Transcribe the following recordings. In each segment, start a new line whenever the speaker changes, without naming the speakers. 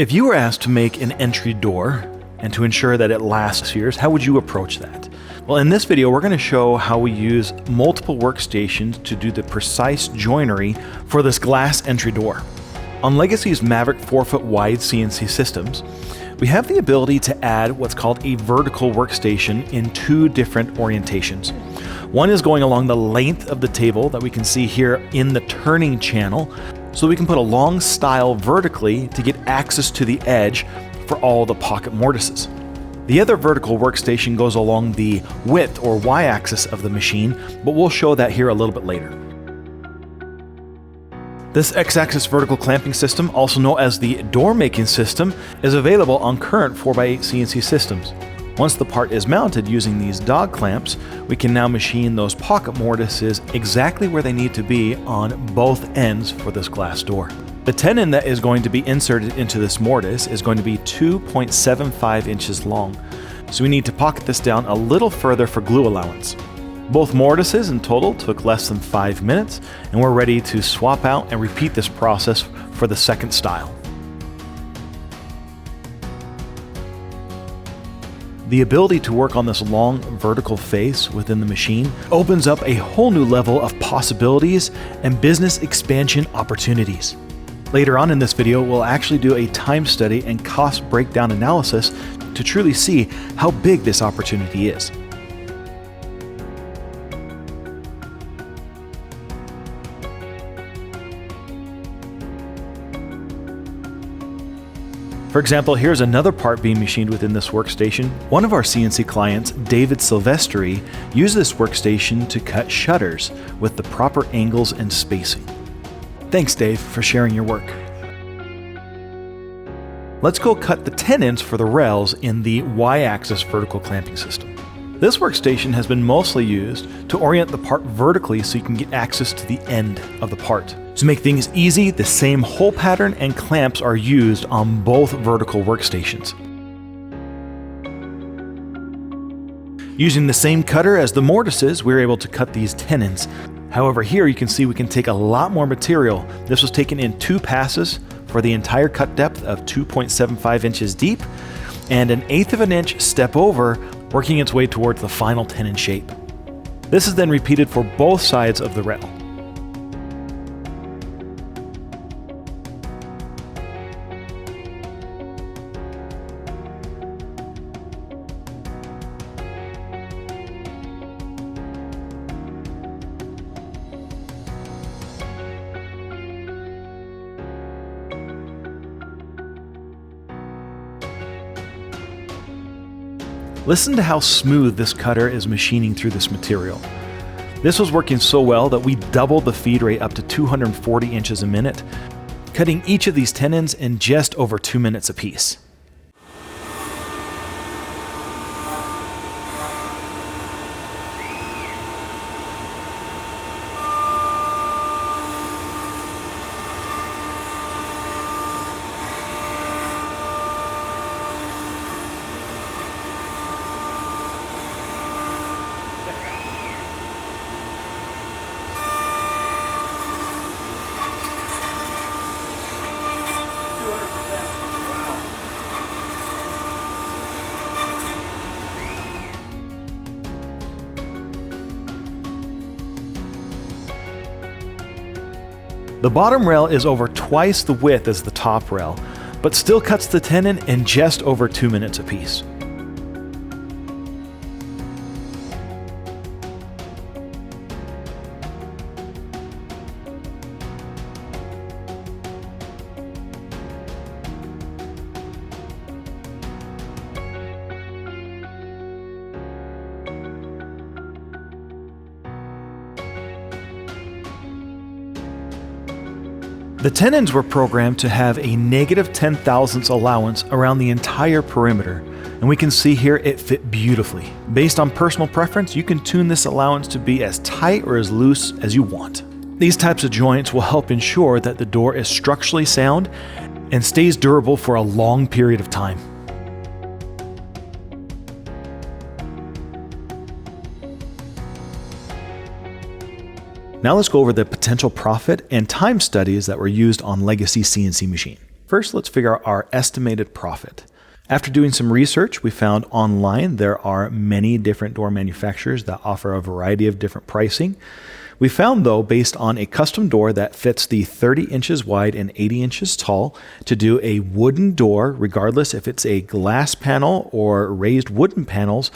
If you were asked to make an entry door and to ensure that it lasts years, how would you approach that? Well, in this video, we're going to show how we use multiple workstations to do the precise joinery for this glass entry door. On Legacy's Maverick 4-foot wide CNC systems, we have the ability to add what's called a vertical workstation in two different orientations. One is going along the length of the table that we can see here in the turning channel, so we can put a long stile vertically to get access to the edge for all the pocket mortises. The other vertical workstation goes along the width or y-axis of the machine, but we'll show that here a little bit later. This x-axis vertical clamping system, also known as the door-making system, is available on current 4x8 CNC systems. Once the part is mounted using these dog clamps, we can now machine those pocket mortises exactly where they need to be on both ends for this glass door. The tenon that is going to be inserted into this mortise is going to be 2.75 inches long, so we need to pocket this down a little further for glue allowance. Both mortises in total took less than 5 minutes, and we're ready to swap out and repeat this process for the second style. The ability to work on this long vertical face within the machine opens up a whole new level of possibilities and business expansion opportunities. Later on in this video, we'll actually do a time study and cost breakdown analysis to truly see how big this opportunity is. For example, here's another part being machined within this workstation. One of our CNC clients, David Silvestri, used this workstation to cut shutters with the proper angles and spacing. Thanks, Dave, for sharing your work. Let's go cut the tenons for the rails in the y-axis vertical clamping system. This workstation has been mostly used to orient the part vertically so you can get access to the end of the part. To make things easy, the same hole pattern and clamps are used on both vertical workstations. Using the same cutter as the mortises, we were able to cut these tenons. However, here you can see we can take a lot more material. This was taken in 2 passes for the entire cut depth of 2.75 inches deep, and an 1/8 of an inch step over, working its way towards the final tenon shape. This is then repeated for both sides of the rail. Listen to how smooth this cutter is machining through this material. This was working so well that we doubled the feed rate up to 240 inches a minute, cutting each of these tenons in just over 2 minutes apiece. The bottom rail is over twice the width as the top rail, but still cuts the tenon in just over 2 minutes apiece. The tenons were programmed to have a negative 10,000ths allowance around the entire perimeter, and we can see here it fit beautifully. Based on personal preference, you can tune this allowance to be as tight or as loose as you want. These types of joints will help ensure that the door is structurally sound and stays durable for a long period of time. Now let's go over the potential profit and time studies that were used on Legacy CNC machine. First, let's figure out our estimated profit. After doing some research, we found online there are many different door manufacturers that offer a variety of different pricing. We found, though, based on a custom door that fits the 30 inches wide and 80 inches tall, to do a wooden door, regardless if it's a glass panel or raised wooden panels,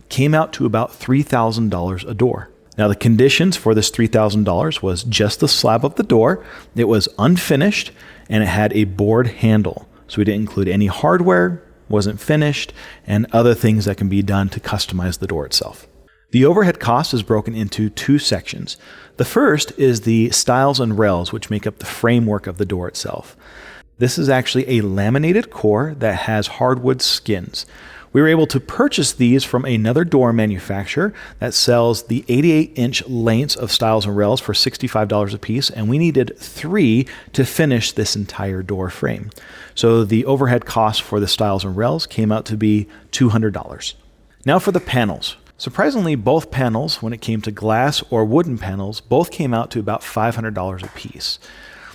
came out to about $3,000 a door. Now, the conditions for this $3,000 was just the slab of the door, it was unfinished, and it had a board handle. So we didn't include any hardware, wasn't finished, and other things that can be done to customize the door itself. The overhead cost is broken into two sections. The first is the stiles and rails, which make up the framework of the door itself. This is actually a laminated core that has hardwood skins. We were able to purchase these from another door manufacturer that sells the 88-inch lengths of stiles and rails for $65 a piece, and we needed 3 to finish this entire door frame. So the overhead cost for the stiles and rails came out to be $200. Now for the panels. Surprisingly, both panels, when it came to glass or wooden panels, both came out to about $500 a piece.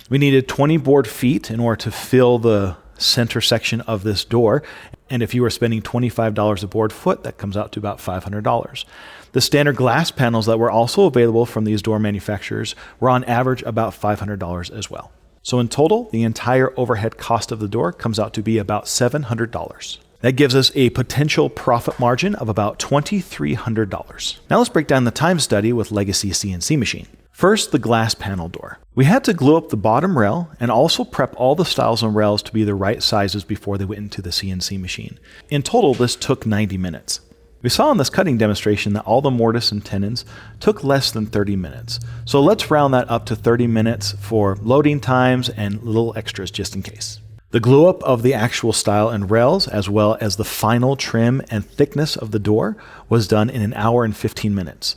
We needed 20 board feet in order to fill the center section of this door, and if you were spending $25 a board foot, that comes out to about $500. The standard glass panels that were also available from these door manufacturers were on average about $500 as well. So in total, the entire overhead cost of the door comes out to be about $700. That gives us a potential profit margin of about $2,300. Now let's break down the time study with Legacy CNC machine. First, the glass panel door. We had to glue up the bottom rail and also prep all the stiles and rails to be the right sizes before they went into the CNC machine. In total, this took 90 minutes. We saw in this cutting demonstration that all the mortise and tenons took less than 30 minutes. So let's round that up to 30 minutes for loading times and little extras just in case. The glue up of the actual stile and rails, as well as the final trim and thickness of the door, was done in 1 hour and 15 minutes.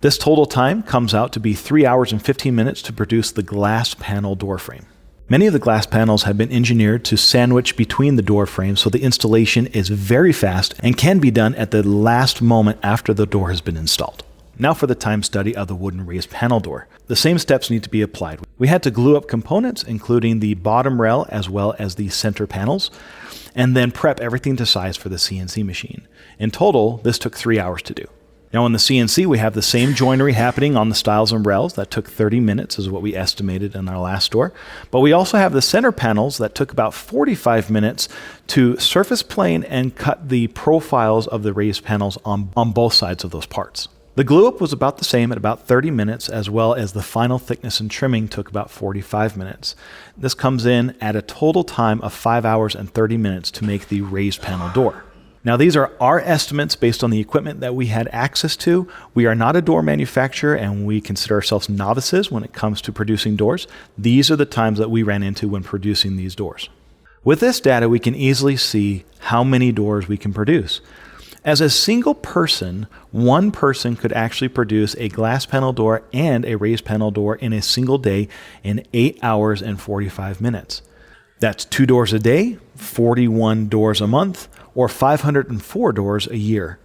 This total time comes out to be 3 hours and 15 minutes to produce the glass panel door frame. Many of the glass panels have been engineered to sandwich between the door frames, so the installation is very fast and can be done at the last moment after the door has been installed. Now for the time study of the wooden raised panel door. The same steps need to be applied. We had to glue up components, including the bottom rail as well as the center panels, and then prep everything to size for the CNC machine. In total, this took 3 hours to do. Now on the CNC, we have the same joinery happening on the stiles and rails. That took 30 minutes is what we estimated in our last door. But we also have the center panels that took about 45 minutes to surface plane and cut the profiles of the raised panels on both sides of those parts. The glue up was about the same at about 30 minutes, as well as the final thickness and trimming took about 45 minutes. This comes in at a total time of 5 hours and 30 minutes to make the raised panel door. Now these are our estimates based on the equipment that we had access to. We are not a door manufacturer and we consider ourselves novices when it comes to producing doors. These are the times that we ran into when producing these doors. With this data, we can easily see how many doors we can produce. As a single person, one person could actually produce a glass panel door and a raised panel door in a single day in 8 hours and 45 minutes. That's 2 doors a day, 41 doors a month, or 504 doors a year.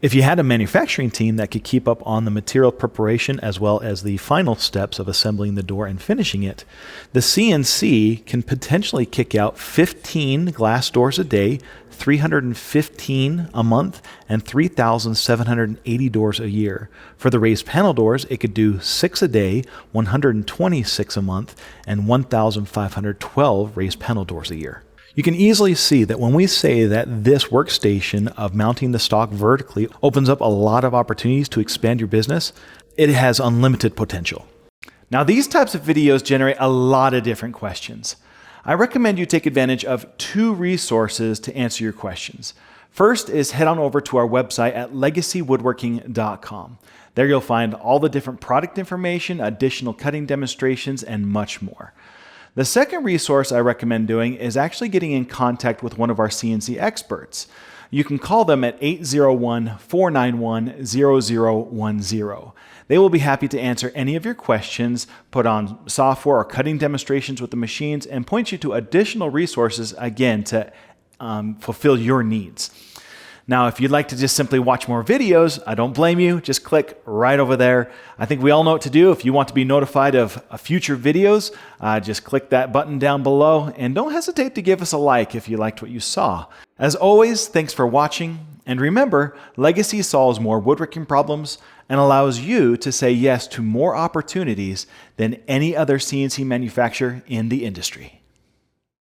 If you had a manufacturing team that could keep up on the material preparation as well as the final steps of assembling the door and finishing it, the CNC can potentially kick out 15 glass doors a day, 315 a month, and 3,780 doors a year. For the raised panel doors, it could do 6 a day, 126 a month, and 1,512 raised panel doors a year. You can easily see that when we say that this workstation of mounting the stock vertically opens up a lot of opportunities to expand your business, it has unlimited potential. Now, these types of videos generate a lot of different questions. I recommend you take advantage of 2 resources to answer your questions. First is head on over to our website at legacywoodworking.com. There you'll find all the different product information, additional cutting demonstrations, and much more. The second resource I recommend doing is actually getting in contact with one of our CNC experts. You can call them at 801-491-0010. They will be happy to answer any of your questions, put on software or cutting demonstrations with the machines, and point you to additional resources, again, to fulfill your needs. Now, if you'd like to just simply watch more videos, I don't blame you. Just click right over there. I think we all know what to do. If you want to be notified of future videos, just click that button down below, and don't hesitate to give us a like if you liked what you saw. As always, thanks for watching, and remember, Legacy solves more woodworking problems and allows you to say yes to more opportunities than any other CNC manufacturer in the industry.